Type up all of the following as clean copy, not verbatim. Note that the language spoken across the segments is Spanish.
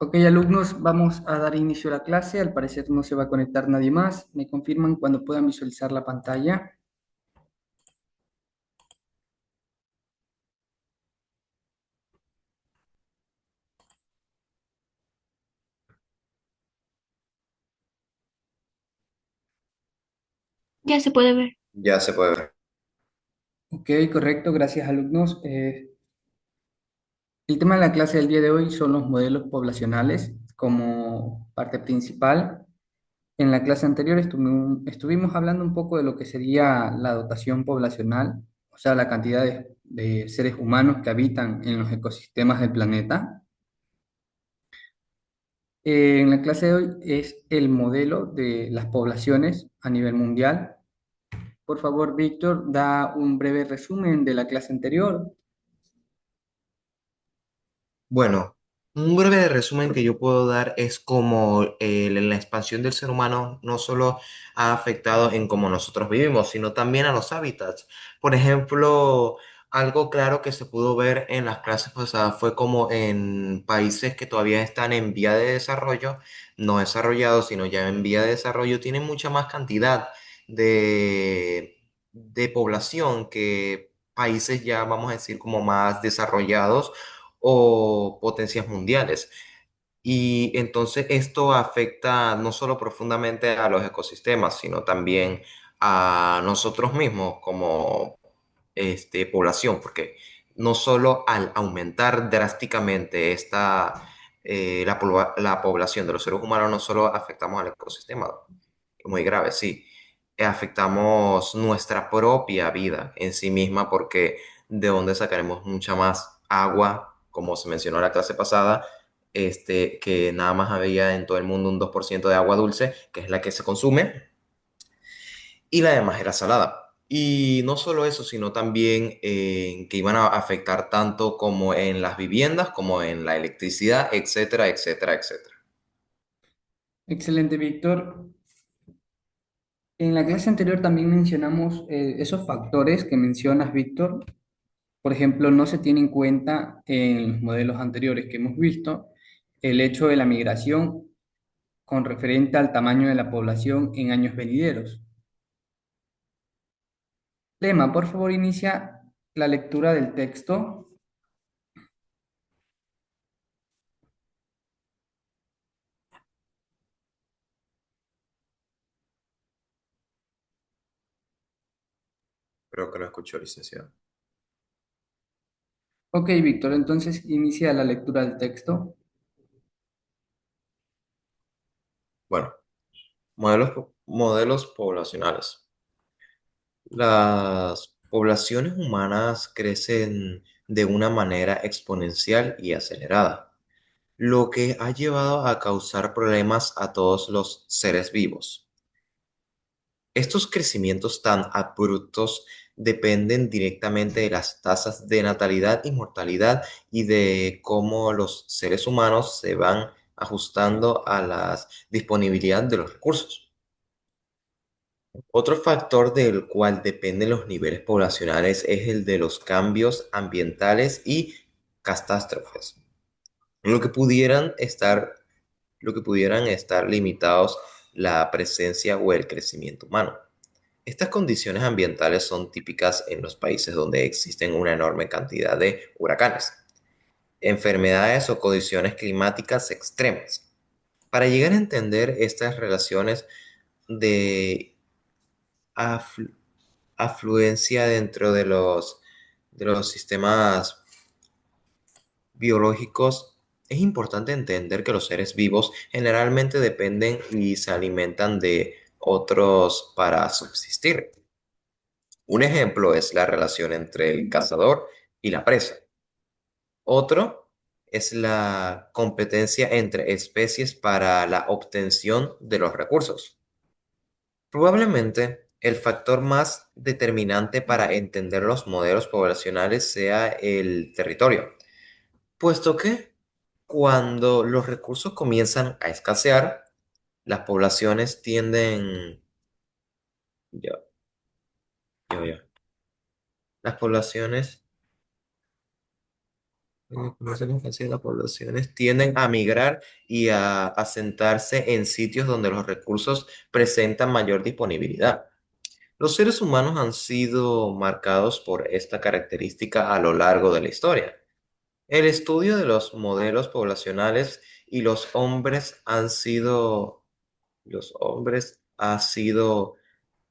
Ok, alumnos, vamos a dar inicio a la clase. Al parecer no se va a conectar nadie más. ¿Me confirman cuando puedan visualizar la pantalla? Ya se puede ver. Ya se puede ver. Ok, correcto, gracias alumnos. El tema de la clase del día de hoy son los modelos poblacionales como parte principal. En la clase anterior estuvimos hablando un poco de lo que sería la dotación poblacional, o sea, la cantidad de seres humanos que habitan en los ecosistemas del planeta. En la clase de hoy es el modelo de las poblaciones a nivel mundial. Por favor, Víctor, da un breve resumen de la clase anterior. Bueno, un breve resumen que yo puedo dar es como la expansión del ser humano no solo ha afectado en cómo nosotros vivimos, sino también a los hábitats. Por ejemplo, algo claro que se pudo ver en las clases pasadas fue como en países que todavía están en vía de desarrollo, no desarrollados, sino ya en vía de desarrollo, tienen mucha más cantidad de población que países ya, vamos a decir, como más desarrollados o potencias mundiales. Y entonces esto afecta no solo profundamente a los ecosistemas, sino también a nosotros mismos como población, porque no solo al aumentar drásticamente la población de los seres humanos, no solo afectamos al ecosistema, muy grave, sí, afectamos nuestra propia vida en sí misma, porque de dónde sacaremos mucha más agua, como se mencionó en la clase pasada, que nada más había en todo el mundo un 2% de agua dulce, que es la que se consume, y la demás era salada. Y no solo eso, sino también que iban a afectar tanto como en las viviendas, como en la electricidad, etcétera, etcétera, etcétera. Excelente, Víctor. En la clase anterior también mencionamos esos factores que mencionas, Víctor. Por ejemplo, no se tiene en cuenta en los modelos anteriores que hemos visto el hecho de la migración con referente al tamaño de la población en años venideros. Lema, por favor, inicia la lectura del texto. Creo que lo escuchó, licenciado. Ok, Víctor, entonces inicia la lectura del texto. Bueno, modelos poblacionales. Las poblaciones humanas crecen de una manera exponencial y acelerada, lo que ha llevado a causar problemas a todos los seres vivos. Estos crecimientos tan abruptos dependen directamente de las tasas de natalidad y mortalidad y de cómo los seres humanos se van ajustando a la disponibilidad de los recursos. Otro factor del cual dependen los niveles poblacionales es el de los cambios ambientales y catástrofes, lo que pudieran estar, lo que pudieran estar limitados la presencia o el crecimiento humano. Estas condiciones ambientales son típicas en los países donde existen una enorme cantidad de huracanes, enfermedades o condiciones climáticas extremas. Para llegar a entender estas relaciones de aflu- afluencia dentro de los sistemas biológicos, es importante entender que los seres vivos generalmente dependen y se alimentan de otros para subsistir. Un ejemplo es la relación entre el cazador y la presa. Otro es la competencia entre especies para la obtención de los recursos. Probablemente el factor más determinante para entender los modelos poblacionales sea el territorio, puesto que cuando los recursos comienzan a escasear, las poblaciones tienden, ya, ya, ya. Las poblaciones conoce la infancia de las poblaciones tienden a migrar y a asentarse en sitios donde los recursos presentan mayor disponibilidad. Los seres humanos han sido marcados por esta característica a lo largo de la historia. El estudio de los modelos poblacionales y los hombres ha sido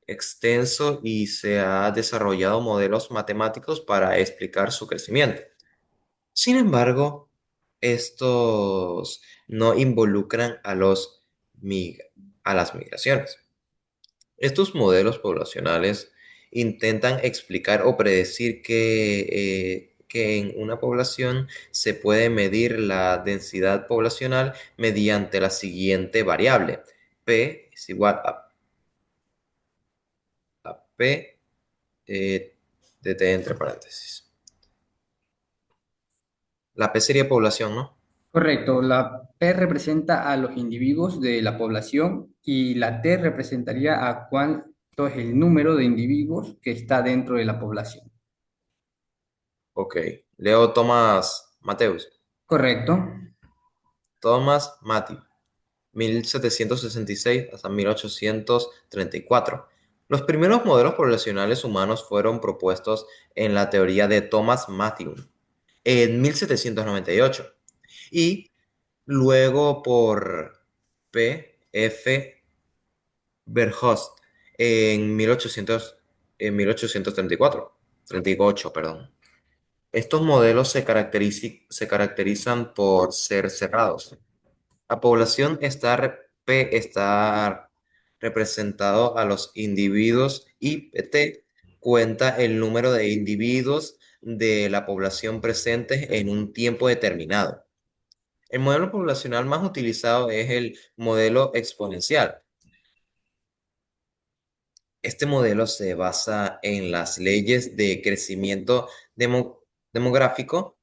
extenso y se ha desarrollado modelos matemáticos para explicar su crecimiento. Sin embargo, estos no involucran mig- a las migraciones. Estos modelos poblacionales intentan explicar o predecir que en una población se puede medir la densidad poblacional mediante la siguiente variable. P es igual a P de T entre paréntesis. La P sería población, ¿no? Correcto, la P representa a los individuos de la población y la T representaría a cuánto es el número de individuos que está dentro de la población. Ok. Leo Tomás Mateus. Correcto, Thomas Matthew. 1766 hasta 1834. Los primeros modelos poblacionales humanos fueron propuestos en la teoría de Thomas Matthew en 1798 y luego por P. F. Verhulst en 1834, 38, perdón. Estos modelos se caracterizan por ser cerrados. La población P está representado a los individuos y T cuenta el número de individuos de la población presentes en un tiempo determinado. El modelo poblacional más utilizado es el modelo exponencial. Este modelo se basa en las leyes de crecimiento demográfico,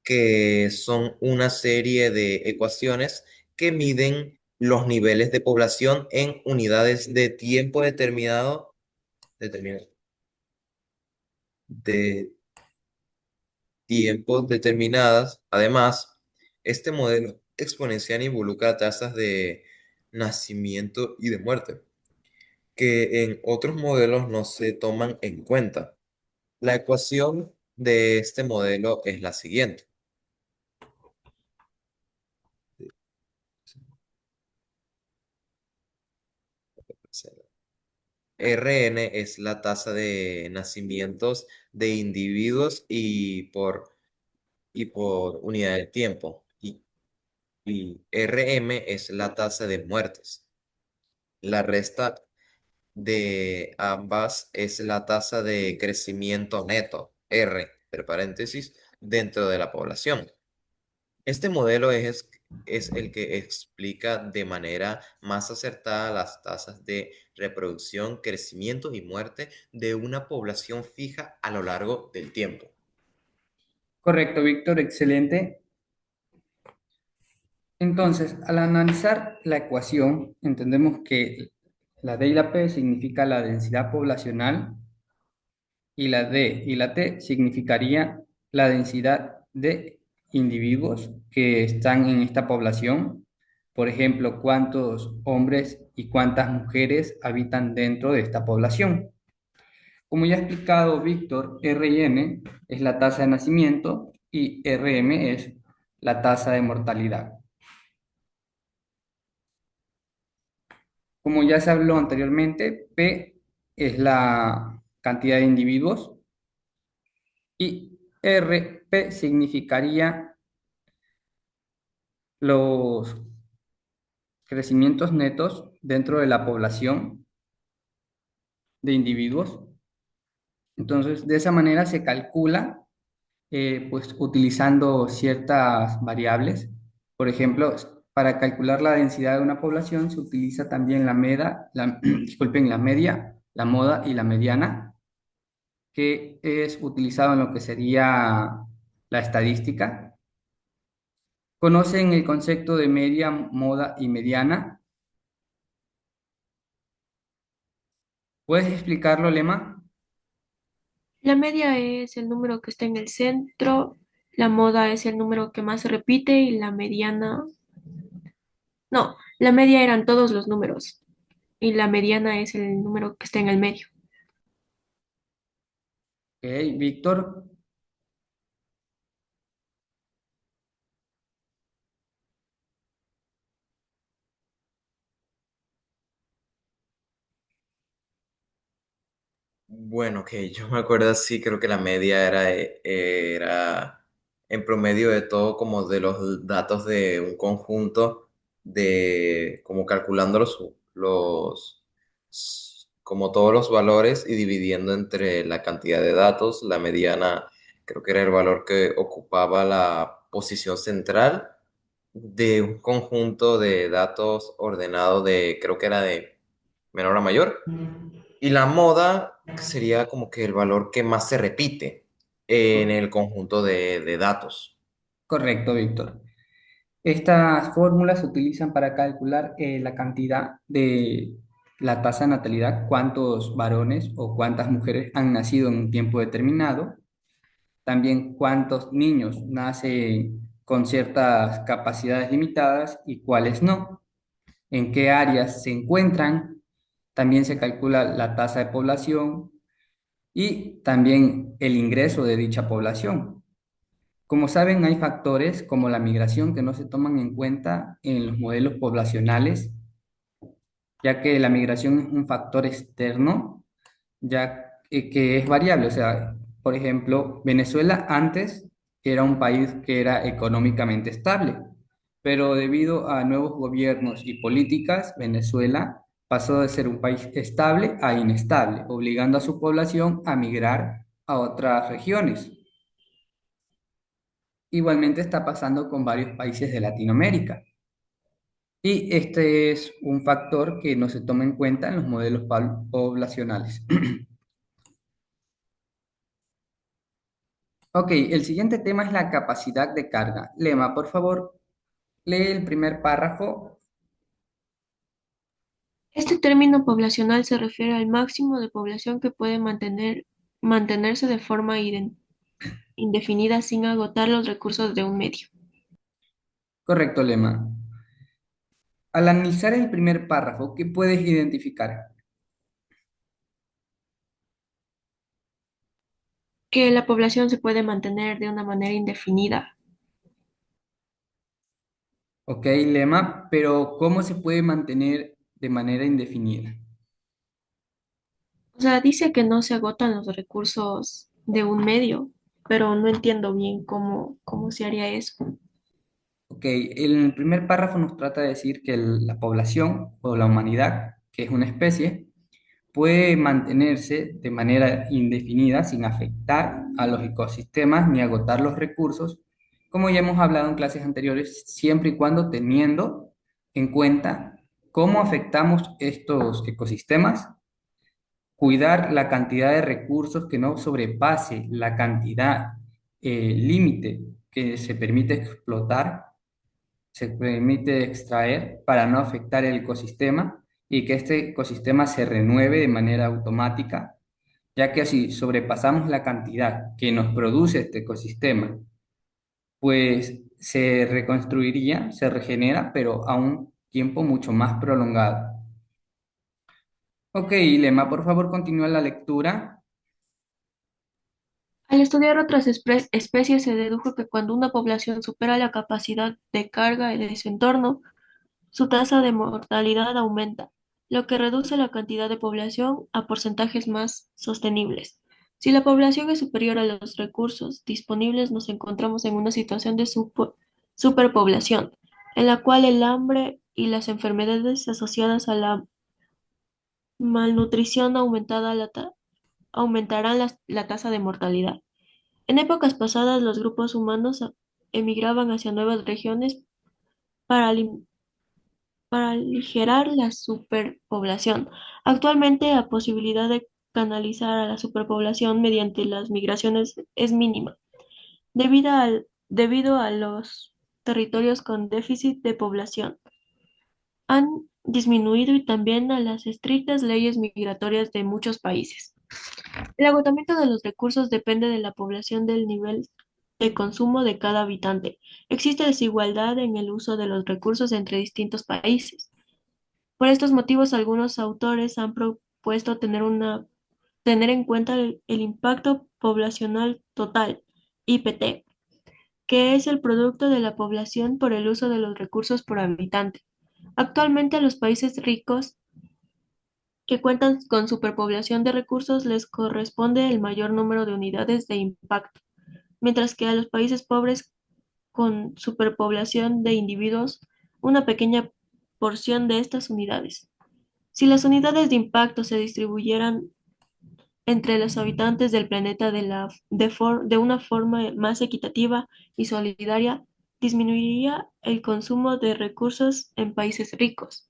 que son una serie de ecuaciones que miden los niveles de población en unidades de tiempo determinado, de tiempo determinadas. Además, este modelo exponencial involucra tasas de nacimiento y de muerte, que en otros modelos no se toman en cuenta. La ecuación de este modelo es la siguiente. Rn es la tasa de nacimientos de individuos y por unidad de tiempo. Y Rm es la tasa de muertes. La resta de ambas es la tasa de crecimiento neto, R, entre paréntesis, dentro de la población. Este modelo es el que explica de manera más acertada las tasas de reproducción, crecimiento y muerte de una población fija a lo largo del tiempo. correcto, Víctor, excelente. Entonces, al analizar la ecuación, entendemos que la D y la P significa la densidad poblacional y la D y la T significaría la densidad de individuos que están en esta población. Por ejemplo, cuántos hombres y cuántas mujeres habitan dentro de esta población. Como ya ha explicado Víctor, R y N es la tasa de nacimiento y RM es la tasa de mortalidad. Como ya se habló anteriormente, P es la cantidad de individuos y RP significaría los crecimientos netos dentro de la población de individuos. Entonces, de esa manera se calcula, pues utilizando ciertas variables. Por ejemplo, para calcular la densidad de una población se utiliza también disculpen, la media, la moda y la mediana, que es utilizado en lo que sería la estadística. ¿Conocen el concepto de media, moda y mediana? ¿Puedes explicarlo, Lema? La media es el número que está en el centro La moda es el número que más se repite y la mediana, no, la media eran todos los números y la mediana es el número que está en el medio. Ok, Víctor. Bueno, que yo me acuerdo así, creo que la media era en promedio de todo como de los datos de un conjunto de como calculando como todos los valores y dividiendo entre la cantidad de datos. La mediana creo que era el valor que ocupaba la posición central de un conjunto de datos ordenado de, creo que era de menor a mayor. Y la moda sería como que el valor que más se repite en Co- el conjunto de datos. Correcto, Víctor. Estas fórmulas se utilizan para calcular la cantidad de la tasa de natalidad, cuántos varones o cuántas mujeres han nacido en un tiempo determinado, también cuántos niños nacen con ciertas capacidades limitadas y cuáles no, en qué áreas se encuentran, también se calcula la tasa de población y también el ingreso de dicha población. Como saben, hay factores como la migración que no se toman en cuenta en los modelos poblacionales, ya que la migración es un factor externo, ya que es variable. O sea, por ejemplo, Venezuela antes era un país que era económicamente estable, pero debido a nuevos gobiernos y políticas, Venezuela pasó de ser un país estable a inestable, obligando a su población a migrar a otras regiones. Igualmente está pasando con varios países de Latinoamérica. Y este es un factor que no se toma en cuenta en los modelos poblacionales. Ok, el siguiente tema es la capacidad de carga. Lema, por favor, lee el primer párrafo. Este término poblacional se refiere al máximo de población que puede mantenerse de forma indefinida sin agotar los recursos de un medio. Correcto, Lema. Al analizar el primer párrafo, ¿qué puedes identificar? Que la población se puede mantener de una manera indefinida. Ok, Lema, pero ¿cómo se puede mantener de manera indefinida? O sea, dice que no se agotan los recursos de un medio, pero no entiendo bien cómo se haría eso. Ok, el primer párrafo nos trata de decir que la población o la humanidad, que es una especie, puede mantenerse de manera indefinida sin afectar a los ecosistemas ni agotar los recursos, como ya hemos hablado en clases anteriores, siempre y cuando teniendo en cuenta cómo afectamos estos ecosistemas, cuidar la cantidad de recursos que no sobrepase la cantidad límite que se permite explotar, se permite extraer para no afectar el ecosistema y que este ecosistema se renueve de manera automática, ya que si sobrepasamos la cantidad que nos produce este ecosistema, pues se reconstruiría, se regenera, pero a un tiempo mucho más prolongado. Ok, Lema, por favor, continúa la lectura. Al estudiar otras especies se dedujo que cuando una población supera la capacidad de carga de su entorno, su tasa de mortalidad aumenta, lo que reduce la cantidad de población a porcentajes más sostenibles. Si la población es superior a los recursos disponibles, nos encontramos en una situación de superpoblación, en la cual el hambre y las enfermedades asociadas a la malnutrición aumentarán la tasa de mortalidad. En épocas pasadas, los grupos humanos emigraban hacia nuevas regiones para para aligerar la superpoblación. Actualmente, la posibilidad de canalizar a la superpoblación mediante las migraciones es mínima, debido a los territorios con déficit de población han disminuido y también a las estrictas leyes migratorias de muchos países. El agotamiento de los recursos depende de la población del nivel. de consumo de cada habitante. Existe desigualdad en el uso de los recursos entre distintos países. Por estos motivos, algunos autores han propuesto tener en cuenta el impacto poblacional total, IPT, que es el producto de la población por el uso de los recursos por habitante. Actualmente, a los países ricos que cuentan con superpoblación de recursos les corresponde el mayor número de unidades de impacto, mientras que a los países pobres con superpoblación de individuos, una pequeña porción de estas unidades. Si las unidades de impacto se distribuyeran entre los habitantes del planeta de una forma más equitativa y solidaria, disminuiría el consumo de recursos en países ricos.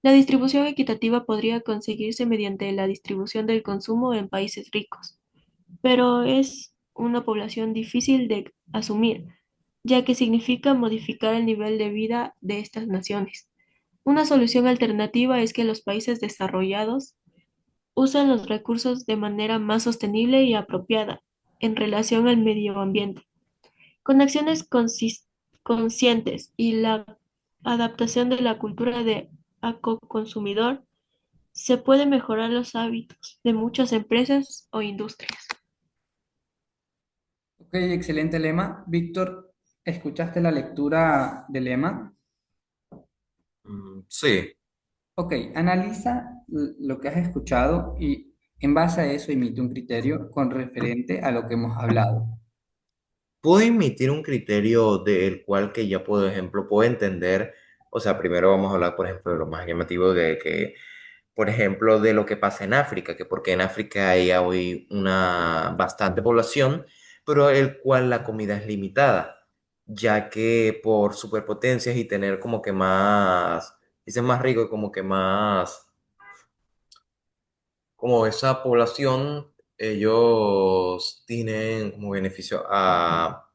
La distribución equitativa podría conseguirse mediante la distribución del consumo en países ricos, pero es una población difícil de asumir, ya que significa modificar el nivel de vida de estas naciones. Una solución alternativa es que los países desarrollados usen los recursos de manera más sostenible y apropiada en relación al medio ambiente. Con acciones conscientes y la adaptación de la cultura de consumidor, se puede mejorar los hábitos de muchas empresas o industrias. Ok, excelente lema. Víctor, ¿escuchaste la lectura del lema? Sí. Ok, analiza lo que has escuchado y en base a eso emite un criterio con referente a lo que hemos hablado. Puedo emitir un criterio del cual que ya por ejemplo, puedo entender, o sea, primero vamos a hablar, por ejemplo, de lo más llamativo de que, por ejemplo, de lo que pasa en África, que porque en África hay hoy una bastante población, pero el cual la comida es limitada, ya que por superpotencias y tener como que más, dicen más rico, como que más, como esa población, ellos tienen como beneficio a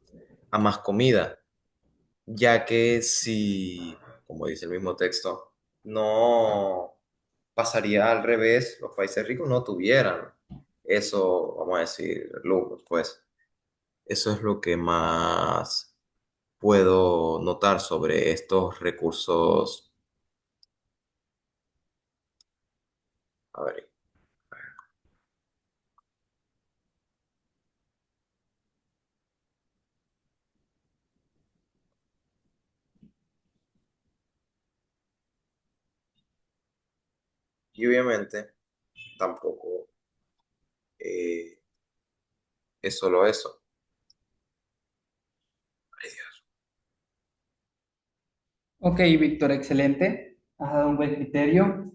más comida, ya que si, como dice el mismo texto, no pasaría al revés, los países ricos no tuvieran eso, vamos a decir, lujos, pues eso es lo que más puedo notar sobre estos recursos. A ver, y obviamente tampoco eh, es solo eso. Ay, Dios. Ok, Víctor, excelente. Has dado un buen criterio.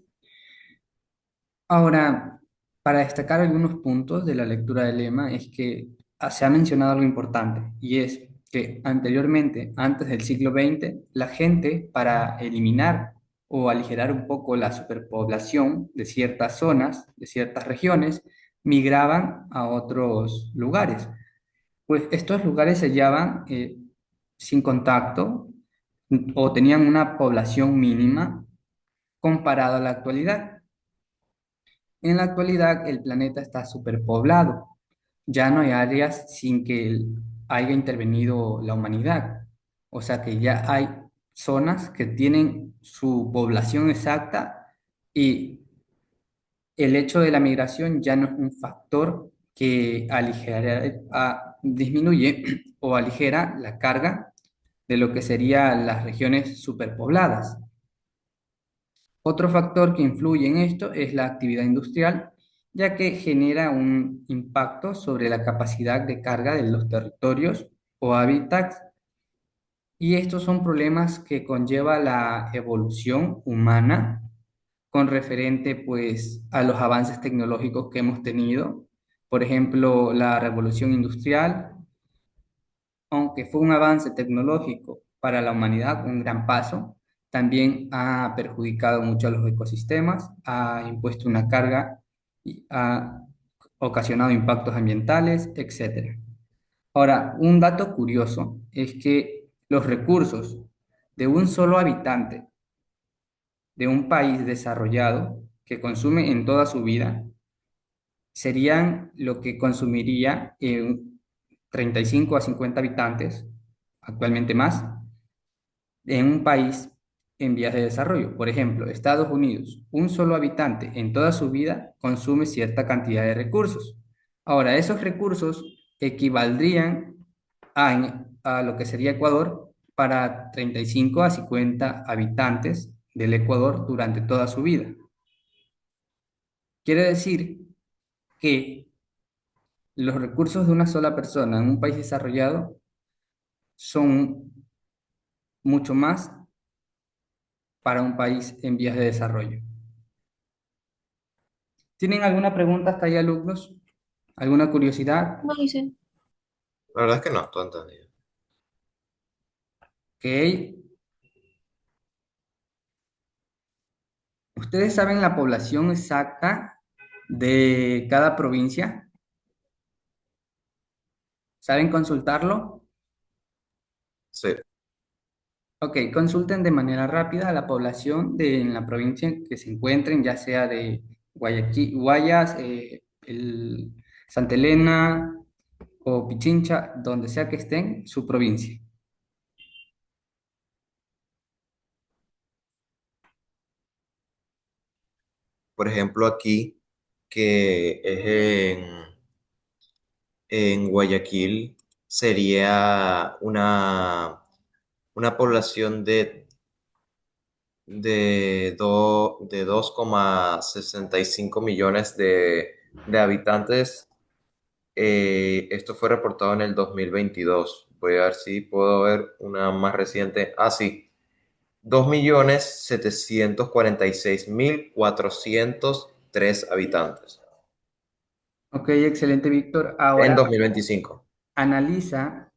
Ahora, para destacar algunos puntos de la lectura del lema, es que se ha mencionado algo importante, y es que anteriormente, antes del siglo XX, la gente, para eliminar o aligerar un poco la superpoblación de ciertas zonas, de ciertas regiones, migraban a otros lugares. Pues estos lugares se hallaban sin contacto o tenían una población mínima comparado a la actualidad. En la actualidad, el planeta está superpoblado. Ya no hay áreas sin que haya intervenido la humanidad. O sea que ya hay zonas que tienen su población exacta y el hecho de la migración ya no es un factor que disminuye o aligera la carga de lo que serían las regiones superpobladas. Otro factor que influye en esto es la actividad industrial, ya que genera un impacto sobre la capacidad de carga de los territorios o hábitats, y estos son problemas que conlleva la evolución humana con referente pues a los avances tecnológicos que hemos tenido. Por ejemplo, la revolución industrial, aunque fue un avance tecnológico para la humanidad, un gran paso, también ha perjudicado mucho a los ecosistemas, ha impuesto una carga y ha ocasionado impactos ambientales, etcétera. Ahora, un dato curioso es que los recursos de un solo habitante de un país desarrollado que consume en toda su vida serían lo que consumiría 35 a 50 habitantes, actualmente más, en un país en vías de desarrollo. Por ejemplo, Estados Unidos, un solo habitante en toda su vida consume cierta cantidad de recursos. Ahora, esos recursos equivaldrían a lo que sería Ecuador para 35 a 50 habitantes del Ecuador durante toda su vida. Quiere decir que los recursos de una sola persona en un país desarrollado son mucho más para un país en vías de desarrollo. ¿Tienen alguna pregunta hasta ahí, alumnos? ¿Alguna curiosidad? No dicen. La verdad es que no, todo entendido. Ok. ¿Ustedes saben la población exacta de cada provincia? ¿Saben consultarlo? Sí. Ok, consulten de manera rápida la población de en la provincia en que se encuentren, ya sea de Guayaquil, Guayas, Santa Elena o Pichincha, donde sea que estén, su provincia. Por ejemplo, aquí, que es en Guayaquil, sería una población de 2,65 millones de habitantes. Esto fue reportado en el 2022. Voy a ver si puedo ver una más reciente. Ah, sí. 2.746.403 habitantes Ok, excelente, Víctor. en Ahora 2025. analiza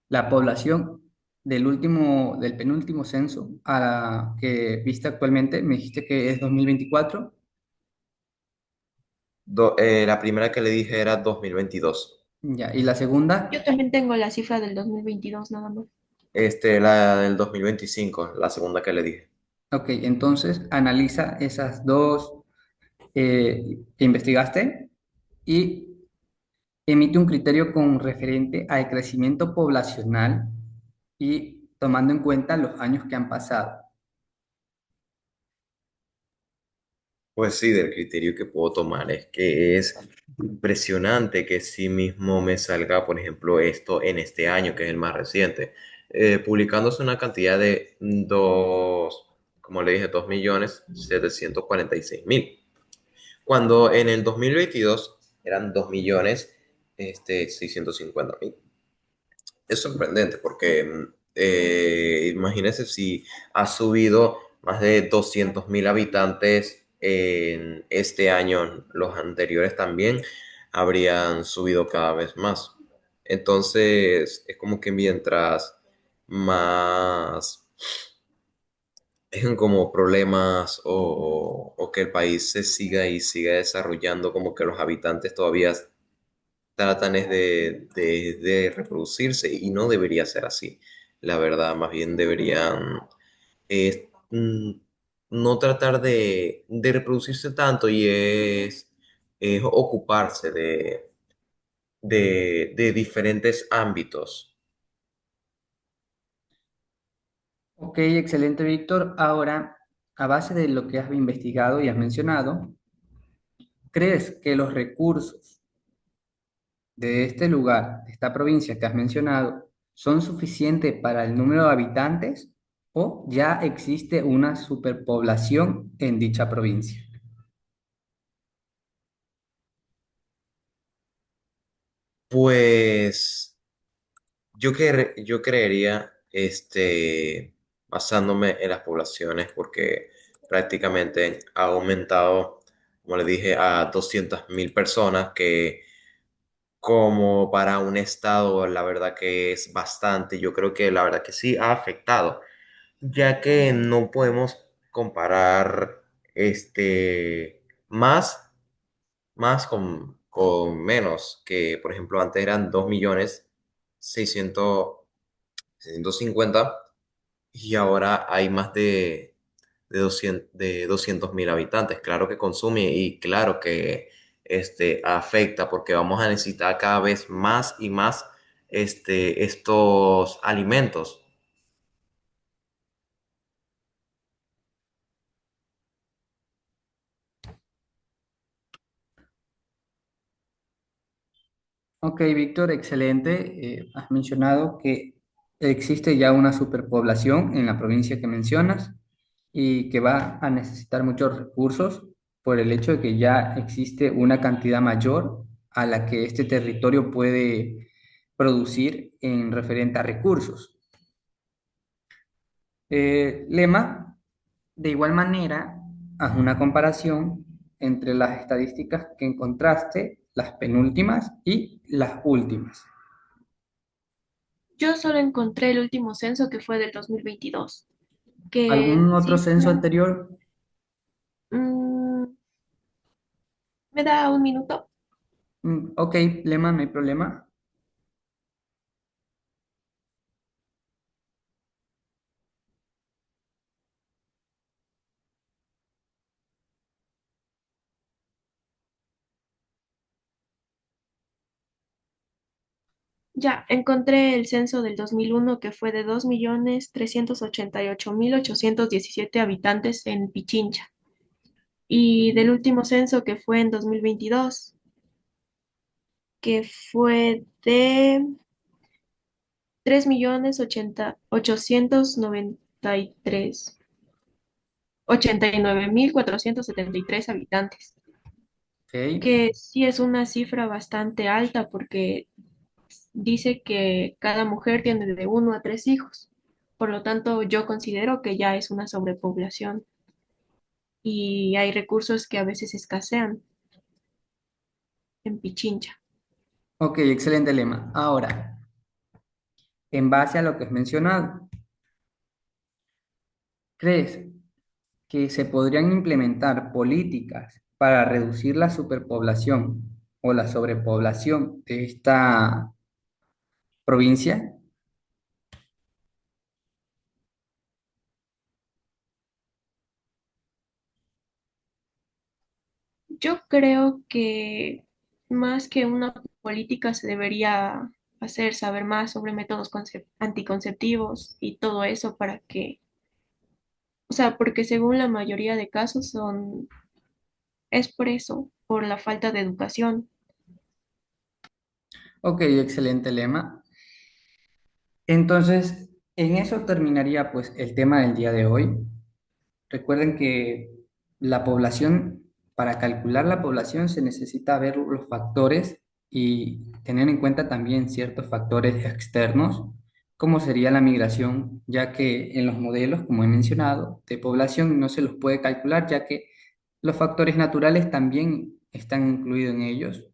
la población del penúltimo censo que viste actualmente. Me dijiste que es 2024. La primera que le dije era 2022. Ya, y la segunda. Yo también tengo la cifra del 2022 nada más. La del 2025, la segunda que le dije. Ok, entonces analiza esas dos que investigaste y emite un criterio con referente al crecimiento poblacional y tomando en cuenta los años que han pasado. Pues sí, del criterio que puedo tomar es que es impresionante que sí mismo me salga, por ejemplo, esto en este año, que es el más reciente, publicándose una cantidad de como le dije, 2.746.000, cuando en el 2022 eran 2.650.000. Es sorprendente porque imagínense si ha subido más de 200.000 habitantes en este año, los anteriores también habrían subido cada vez más. Entonces, es como que mientras más dejen como problemas o que el país se siga y siga desarrollando, como que los habitantes todavía tratan es de reproducirse y no debería ser así. La verdad, más bien deberían no tratar de reproducirse tanto y es ocuparse de diferentes ámbitos. Ok, excelente, Víctor. Ahora, a base de lo que has investigado y has mencionado, ¿crees que los recursos de este lugar, de esta provincia que has mencionado, son suficientes para el número de habitantes o ya existe una superpoblación en dicha provincia? Pues yo creería, basándome en las poblaciones, porque prácticamente ha aumentado, como le dije, a 200.000 personas, que como para un estado, la verdad que es bastante. Yo creo que la verdad que sí ha afectado, ya que no podemos comparar más, más con menos, que por ejemplo antes eran 2.650.000 y ahora hay más de 200.000 habitantes. Claro que consume y claro que afecta porque vamos a necesitar cada vez más y más estos alimentos. Ok, Víctor, excelente. Has mencionado que existe ya una superpoblación en la provincia que mencionas y que va a necesitar muchos recursos por el hecho de que ya existe una cantidad mayor a la que este territorio puede producir en referente a recursos. Lema, de igual manera, haz una comparación entre las estadísticas que encontraste, las penúltimas y las últimas. Yo solo encontré el último censo que fue del 2022, que ¿Algún otro censo cifra... anterior? mm, ¿me da un minuto? Ok, Lema, no hay problema. Ya, encontré el censo del 2001 que fue de 2.388.817 habitantes en Pichincha. Y del último censo que fue en 2022 que fue de 3.089.473 habitantes, Ok, que sí es una cifra bastante alta porque dice que cada mujer tiene de 1 a 3 hijos. Por lo tanto, yo considero que ya es una sobrepoblación y hay recursos que a veces escasean en Pichincha. ok, excelente Lema. Ahora, en base a lo que has mencionado, ¿crees que se podrían implementar políticas para reducir la superpoblación o la sobrepoblación de esta provincia? Yo creo que más que una política se debería hacer saber más sobre métodos anticonceptivos y todo eso para que, o sea, porque según la mayoría de casos es por eso, por la falta de educación. Ok, excelente Lema. Entonces, en eso terminaría pues el tema del día de hoy. Recuerden que la población, para calcular la población se necesita ver los factores y tener en cuenta también ciertos factores externos, como sería la migración, ya que en los modelos, como he mencionado, de población no se los puede calcular, ya que los factores naturales también están incluidos en ellos.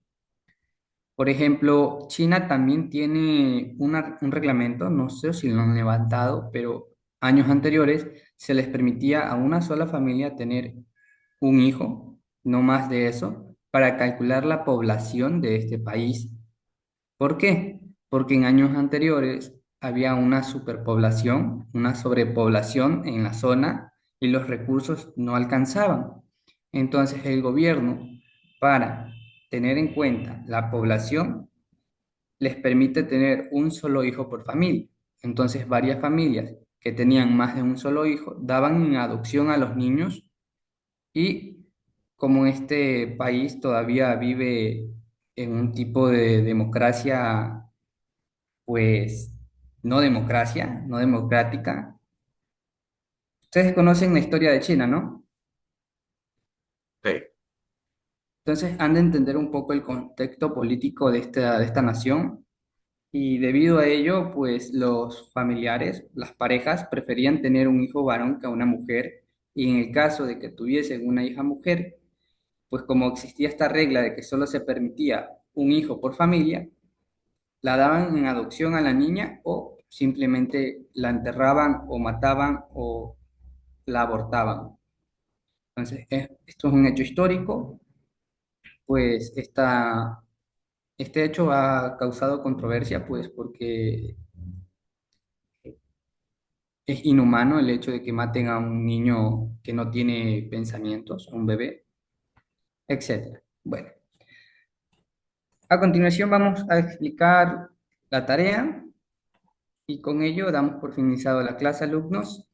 Por ejemplo, China también tiene un reglamento, no sé si lo han levantado, pero años anteriores se les permitía a una sola familia tener un hijo, no más de eso, para calcular la población de este país. ¿Por qué? Porque en años anteriores había una superpoblación, una sobrepoblación en la zona y los recursos no alcanzaban. Entonces el gobierno, para tener en cuenta la población, les permite tener un solo hijo por familia. Entonces varias familias que tenían más de un solo hijo daban en adopción a los niños y como este país todavía vive en un tipo de democracia, pues no democrática. Ustedes conocen la historia de China, ¿no? Sí, Entonces han de entender un poco el contexto político de esta nación y debido a ello, pues los familiares, las parejas, preferían tener un hijo varón que a una mujer y en el caso de que tuviesen una hija mujer, pues como existía esta regla de que solo se permitía un hijo por familia, la daban en adopción a la niña o simplemente la enterraban o mataban o la abortaban. Entonces, esto es un hecho histórico, pues este hecho ha causado controversia, pues porque es inhumano el hecho de que maten a un niño que no tiene pensamientos, a un bebé, etcétera. Bueno. A continuación vamos a explicar la tarea y con ello damos por finalizado la clase, alumnos.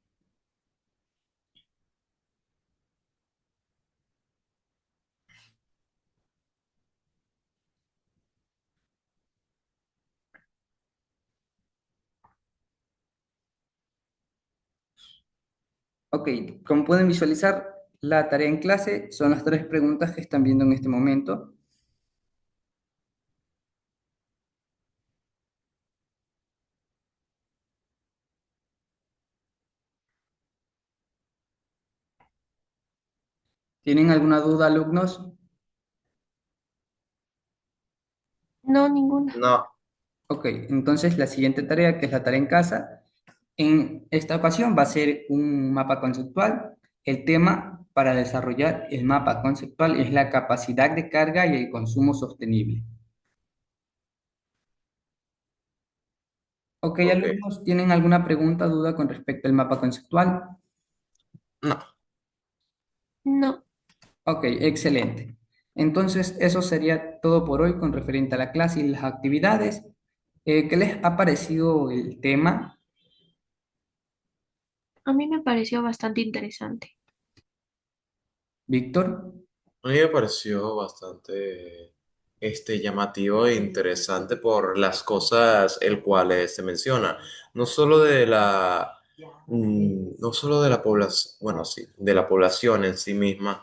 Ok, como pueden visualizar, la tarea en clase son las tres preguntas que están viendo en este momento. ¿Tienen alguna duda, alumnos? No, ninguna. No, Ok, entonces la siguiente tarea, que es la tarea en casa, en esta ocasión va a ser un mapa conceptual. El tema para desarrollar el mapa conceptual es la capacidad de carga y el consumo sostenible. Ok, ok, alumnos, ¿tienen alguna pregunta, duda con respecto al mapa conceptual? no. No. Ok, excelente. Entonces, eso sería todo por hoy con referente a la clase y las actividades. ¿Qué les ha parecido el tema, A mí me pareció bastante interesante. Víctor? A mí me pareció bastante llamativo e interesante por las cosas el cuales se menciona. No solo de no solo de la población, bueno, sí, de la población en sí misma,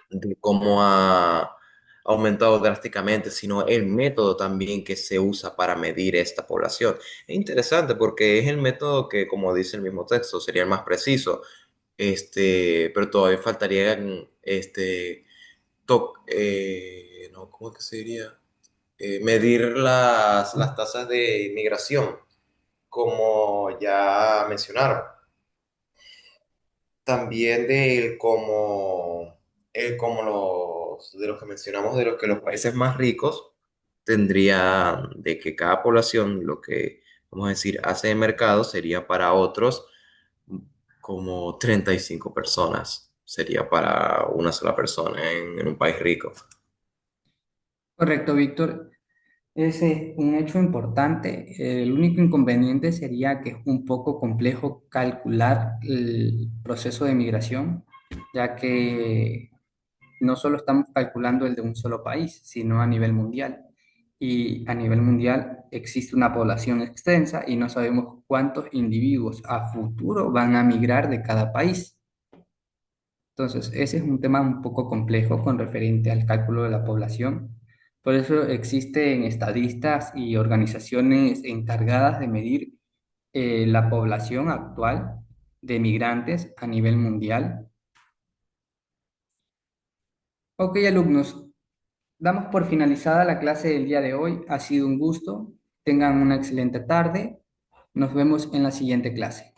de cómo ha aumentado drásticamente, sino el método también que se usa para medir esta población. Es interesante porque es el método que, como dice el mismo texto, sería el más preciso. Pero todavía faltarían no, ¿cómo es que se diría? Medir las tasas de inmigración, como ya mencionaron. También como de los que mencionamos, de los que los países más ricos tendrían de que cada población, lo que, vamos a decir, hace de mercado sería para otros como 35 personas. Sería para una sola persona en un país rico. Correcto, Víctor. Ese es un hecho importante. El único inconveniente sería que es un poco complejo calcular el proceso de migración, ya que no solo estamos calculando el de un solo país, sino a nivel mundial. Y a nivel mundial existe una población extensa y no sabemos cuántos individuos a futuro van a migrar de cada país. Entonces, ese es un tema un poco complejo con referente al cálculo de la población. Por eso existen estadistas y organizaciones encargadas de medir la población actual de migrantes a nivel mundial. Ok, alumnos, damos por finalizada la clase del día de hoy. Ha sido un gusto. Tengan una excelente tarde. Nos vemos en la siguiente clase.